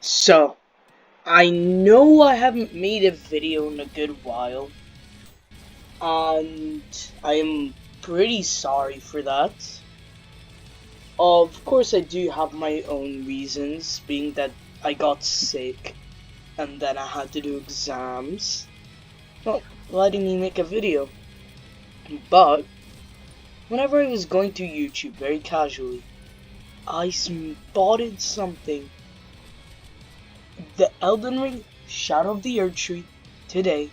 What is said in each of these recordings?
So, I know I haven't made a video in a good while, and I am pretty sorry for that. Of course, I do have my own reasons, being that I got sick, and then I had to do exams, not letting me make a video. But, whenever I was going through YouTube very casually, I spotted something. The Elden Ring Shadow of the Erdtree today,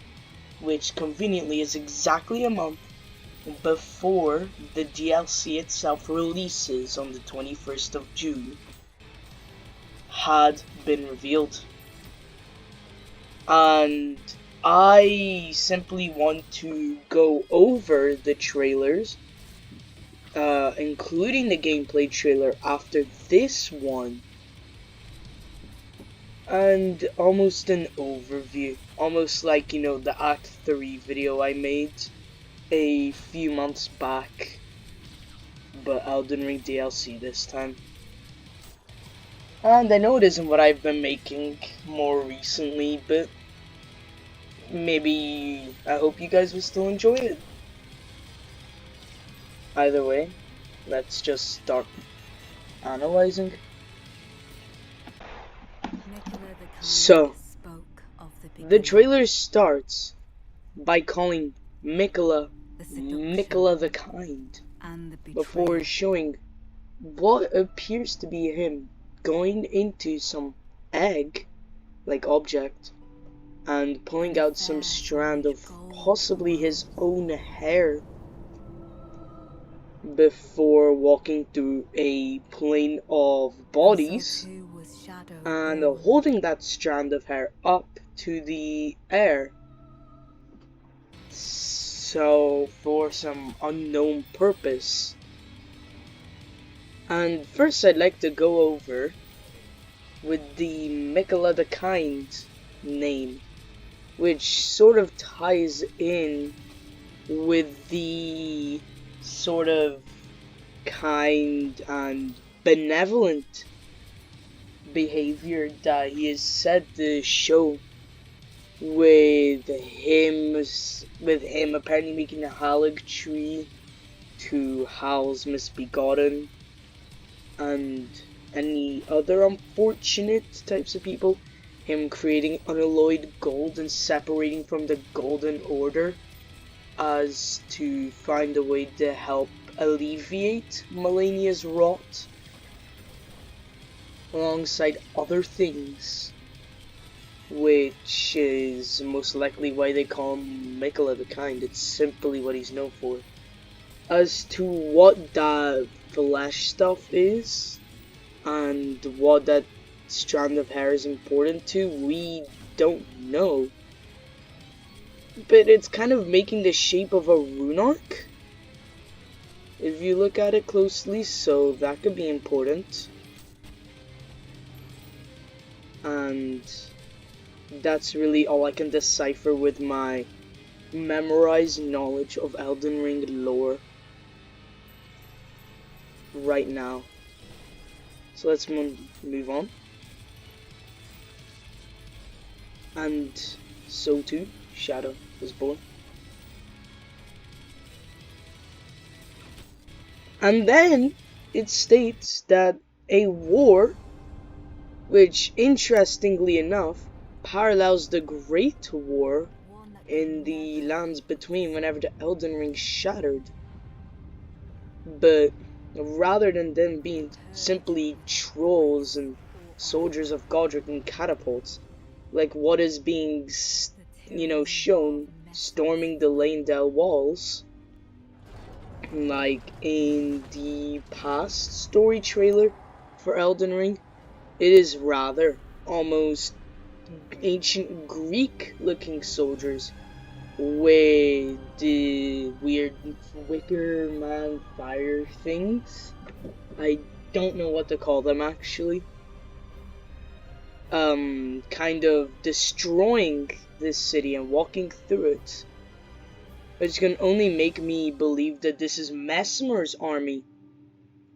which conveniently is exactly a month before the DLC itself releases on the 21st of June, had been revealed. And I simply want to go over the trailers, including the gameplay trailer after this one, and almost an overview, almost like, the Act 3 video I made a few months back, but Elden Ring DLC this time. And I know it isn't what I've been making more recently, but maybe I hope you guys will still enjoy it. Either way, let's just start analyzing. So, the trailer starts by calling Miquella the Kind, before showing what appears to be him going into some egg-like object and pulling out some strand of possibly his own hair before walking through a plane of bodies and holding that strand of hair up to the air. So, for some unknown purpose. And first I'd like to go over with the Miquella the Kind name, which sort of ties in with the sort of kind and benevolent behavior that he is said to show, with him apparently making a halig tree to house misbegotten and any other unfortunate types of people, him creating unalloyed gold and separating from the Golden Order as to find a way to help alleviate Malenia's rot, alongside other things, which is most likely why they call him Miquella the Kind. It's simply what he's known for. As to what that flesh stuff is, and what that strand of hair is important to, we don't know. But it's kind of making the shape of a rune arc, if you look at it closely, so that could be important. And that's really all I can decipher with my memorized knowledge of Elden Ring lore right now. So let's move on. And so too, Shadow was born. And then it states that a war, which interestingly enough parallels the Great War in the lands between whenever the Elden Ring shattered. But rather than them being simply trolls and soldiers of Godric and catapults, like what is being, shown storming the Leyndell walls, like in the past story trailer for Elden Ring, it is rather almost ancient Greek looking soldiers with the weird wicker man fire things. I don't know what to call them actually. Kind of destroying this city and walking through it. Which can only make me believe that this is Mesmer's army,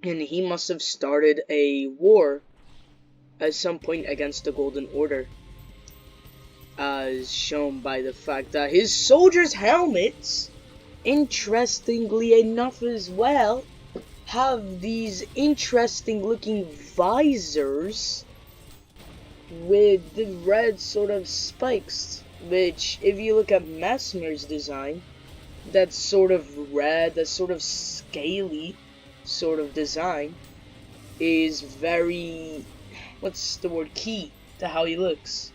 and he must have started a war at some point against the Golden Order, as shown by the fact that his soldiers' helmets, interestingly enough as well, have these interesting looking visors with the red sort of spikes, which if you look at Mesmer's design, that sort of red, that sort of scaly sort of design is very, what's the word, key to how he looks,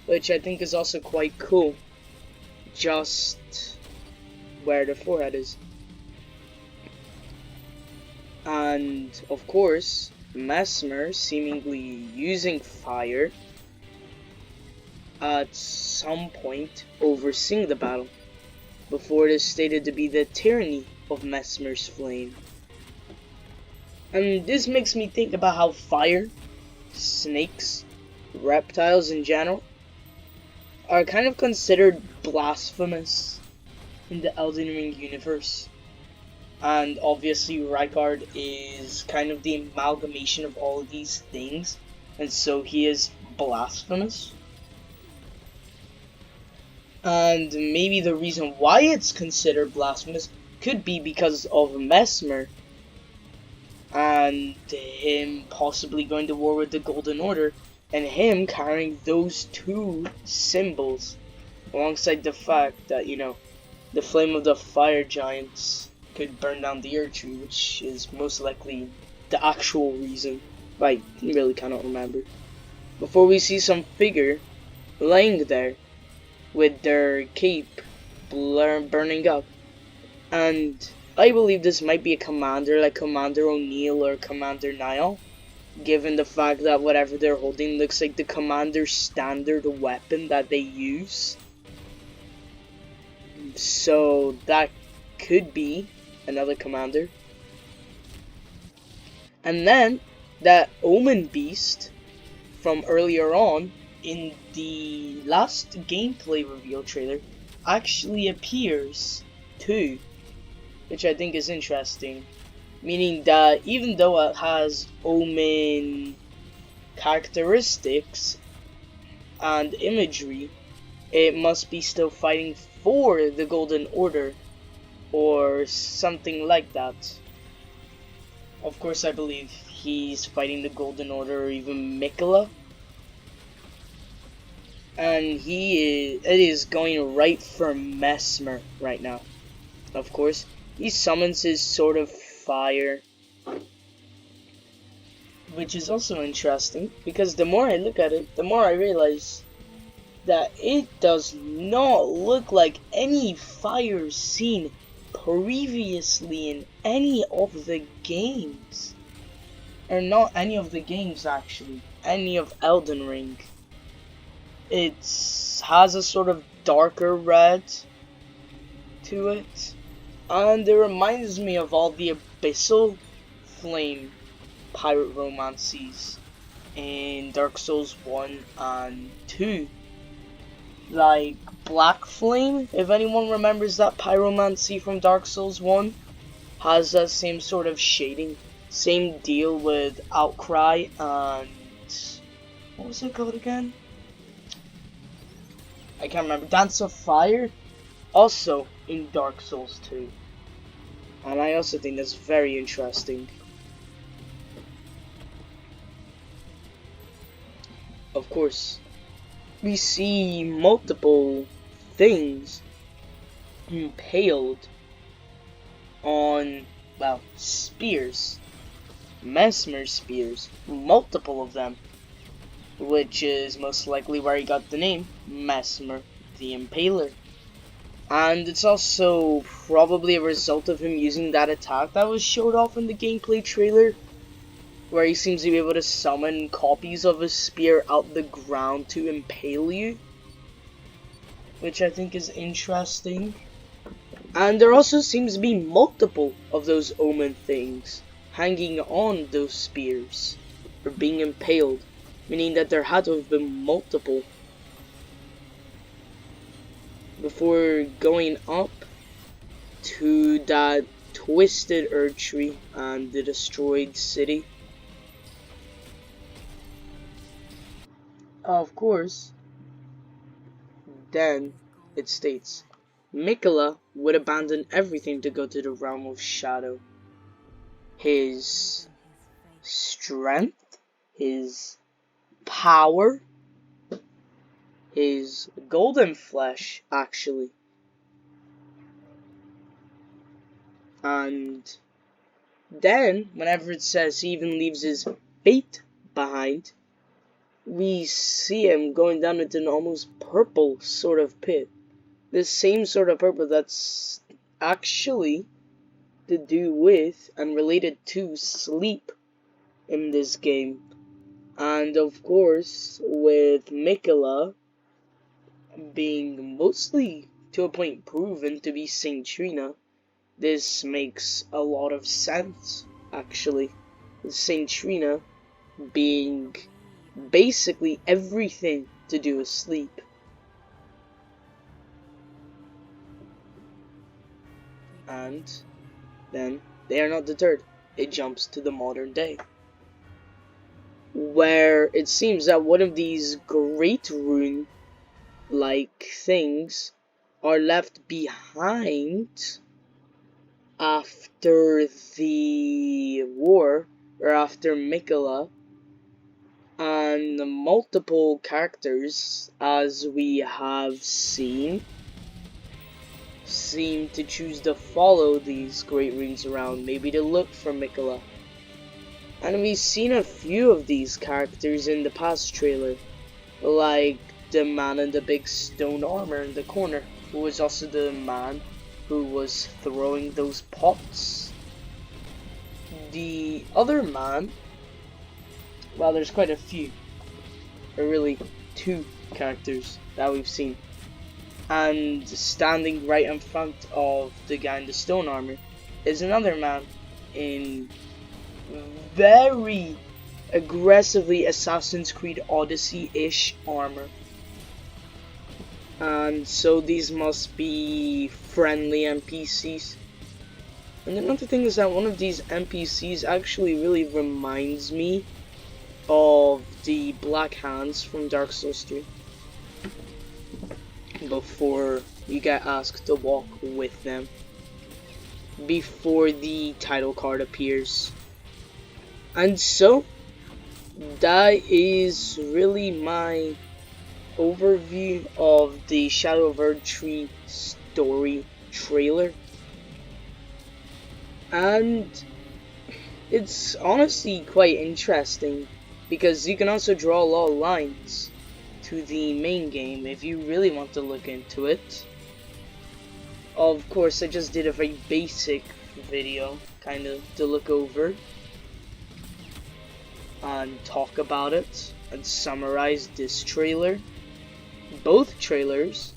which I think is also quite cool, just where the forehead is. And of course, Mesmer seemingly using fire at some point overseeing the battle, before it is stated to be the tyranny of Mesmer's flame. And this makes me think about how fire, snakes, reptiles in general, are kind of considered blasphemous in the Elden Ring universe. And obviously Rykard is kind of the amalgamation of all of these things, and so he is blasphemous. And maybe the reason why it's considered blasphemous could be because of Mesmer and him possibly going to war with the Golden Order, and him carrying those two symbols, alongside the fact that, you know, the flame of the fire giants could burn down the Erdtree, which is most likely the actual reason. I really cannot remember. Before we see some figure laying there with their cape burning up. And I believe this might be a commander, like Commander O'Neill or Commander Niall, given the fact that whatever they're holding looks like the commander's standard weapon that they use. So that could be another commander. And then that Omen Beast from earlier on in the last gameplay reveal trailer actually appears too, which I think is interesting, meaning that even though it has Omen characteristics and imagery, it must be still fighting for the Golden Order or something like that. Of course, I believe he's fighting the Golden Order or even Mikola. And it is going right for Mesmer right now. Of course, he summons his Sword of Fire, which is also interesting, because the more I look at it, the more I realize that it does not look like any fire seen previously in any of the games. Or not any of the games, actually. Any of Elden Ring. It has a sort of darker red to it. And it reminds me of all the Abyssal Flame pirate romances in Dark Souls 1 and 2. Like Black Flame, if anyone remembers that pyromancy from Dark Souls 1, has that same sort of shading. Same deal with Outcry and... what was it called again? I can't remember. Dance of Fire, also in Dark Souls 2. And I also think that's very interesting. Of course, we see multiple things impaled on, well, spears. Mesmer spears. Multiple of them. Which is most likely where he got the name, Mesmer the Impaler. And it's also probably a result of him using that attack that was showed off in the gameplay trailer, where he seems to be able to summon copies of his spear out the ground to impale you, which I think is interesting. And there also seems to be multiple of those omen things hanging on those spears, or being impaled, meaning that there had to have been multiple before going up to that twisted Erdtree and the destroyed city. of course, then it states, Mikola would abandon everything to go to the realm of shadow. His strength, his power, his golden flesh, actually. And then, whenever it says he even leaves his fate behind, we see him going down into an almost purple sort of pit. The same sort of purple that's actually to do with and related to sleep in this game. And of course, with Mikola being mostly to a point proven to be Saint Trina, this makes a lot of sense, actually. Saint Trina being basically everything to do with sleep. And then they are not deterred. It jumps to the modern day, where it seems that one of these great rune-like things are left behind after the war, or after Mikola, and multiple characters, as we have seen, seem to choose to follow these great runes around, maybe to look for Mikola. And we've seen a few of these characters in the past trailer, like the man in the big stone armor in the corner, who was also the man who was throwing those pots. The other man, well, there's quite a few, or really 2 characters that we've seen. And standing right in front of the guy in the stone armor is another man in very aggressively Assassin's Creed Odyssey-ish armor. And so these must be friendly NPCs. And another thing is that one of these NPCs actually really reminds me of the Black Hands from Dark Souls 3. Before you get asked to walk with them, before the title card appears. And so that is really my overview of the Shadow of Erdtree story trailer. And it's honestly quite interesting, because you can also draw a lot of lines to the main game if you really want to look into it. Of course, I just did a very basic video, kind of to look over and talk about it and summarize this trailer, both trailers,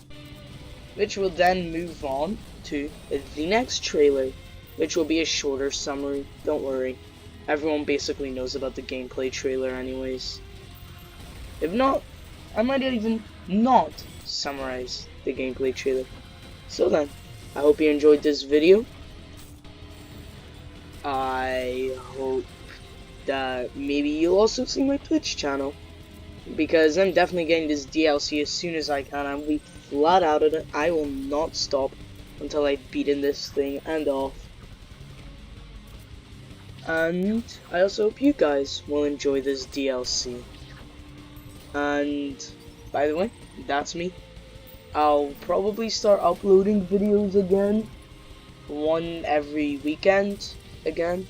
which will then move on to the next trailer, which will be a shorter summary. Don't worry, everyone basically knows about the gameplay trailer anyways. If not, I might even not summarize the gameplay trailer. So then, I hope you enjoyed this video. I hope that maybe you'll also see my Twitch channel, because I'm definitely getting this DLC as soon as I can. I'm be flat out of it. I will not stop until I've beaten this thing and off. And I also hope you guys will enjoy this DLC. And by the way, that's me. I'll probably start uploading videos again, one every weekend again,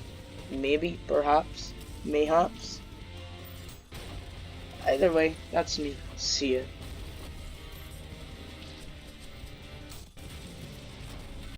maybe, perhaps, mayhaps. Either way, that's me. See ya.